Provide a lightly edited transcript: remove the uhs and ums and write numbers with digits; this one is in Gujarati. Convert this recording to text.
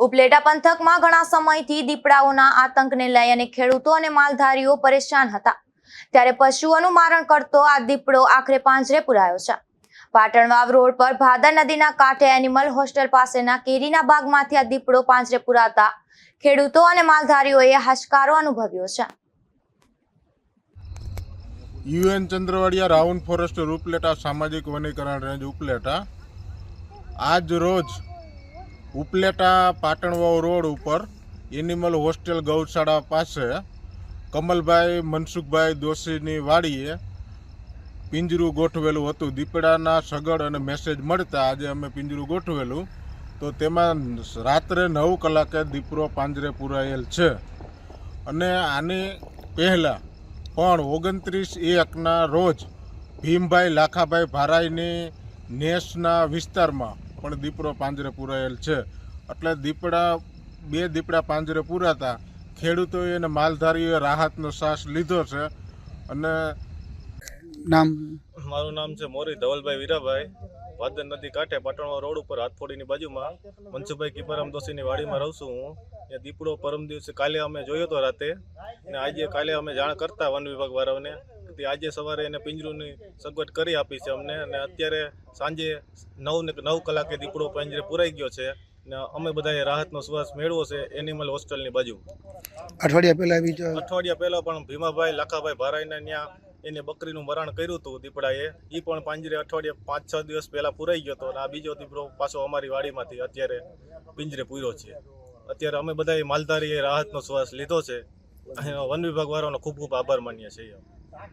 ઉપલેટા પંથકમાં ઘણા સમયથી દીપડાઓના આતંકને લઈ અને ખેડૂતો અને માલધારીઓ પરેશાન હતા, ત્યારે પશુઓનું મારણ કરતો આ દીપડો આખરે પાંજરે પુરાયો છે। પાટણવાવ રોડ પર ભાદર નદીના કાંઠે એનિમલ હોસ્ટેલ પાસેના કેરીના બાગમાંથી આ દીપડો પાંજરે પુરાતા ખેડૂતો અને માલધારીઓએ હાશકારો અનુભવ્યો છે। UN Chandravadiya round forest Upleta સામાજિક વનીકરણ રેન્જ ઉપલેટા આજ રોજ ઉપલેટા પાટણવાવ રોડ ઉપર એનિમલ હોસ્ટેલ ગૌશાળા પાસે કમલભાઈ મનસુખભાઈ દોશીની વાડીએ પિંજરું ગોઠવેલું હતું। દીપડાના સગડ અને મેસેજ મળતા આજે અમે પિંજરું ગોઠવેલું તો તેમાં રાત્રે 9 કલાકે દીપડો પાંજરે પુરાયેલ છે અને આની પહેલાં પણ 29/1 રોજ ભીમભાઈ લાખાભાઈ ભારાઈની નેસના વિસ્તારમાં પણ દીપડો પાંજરે પુરાયેલ છે। એટલે બે દીપડા પાંજરે પુરાતા ખેડૂતોએ અને માલધારીઓએ રાહતનો શ્વાસ લીધો છે। અને મારું નામ છે મોરી ધવલભાઈ વીરાભાઈ, ભાદર નદી કાંઠે પાટણવાવ રોડ ઉપર હાથફોડીની બાજુમાં મનસુખભાઈ કીપારામ દોશીની વાડીમાં રહું છું હું। ત્યાં દીપડો પરમ દિવસે કાલે અમે જોયો હતો રાતે, અને કાલે અમે જાણ કરતા વન વિભાગ વાળાઓને, આજે સવારે એને પિંજરુંની સગવડ કરી આપી છે અમને, અને અત્યારે સાંજે 9 કલાકે દીપડો પાંજરે પુરાઈ ગયો છે ને અમે બધાએ રાહતનો શ્વાસ મેળવ્યો છે એનિમલ હોસ્ટેલની બાજુ। અઠવાડિયા પહેલા પણ ભીમાભાઈ લાખાભાઈ ભારાઈને ત્યાં એને બકરીનું મરણ કર્યું હતું દીપડાએ, એ પણ પાંજરે અઠવાડિયા 5-6 દિવસ પહેલા પુરાઈ ગયો હતો, અને આ બીજો દીપડો પાછો અમારી વાડીમાંથી અત્યારે પિંજરે પૂર્યો છે। અત્યારે અમે બધાએ માલધારીએ રાહતનો શ્વાસ લીધો છે। વન વિભાગ વાળાનો ખૂબ ખૂબ આભાર માનીએ છીએ।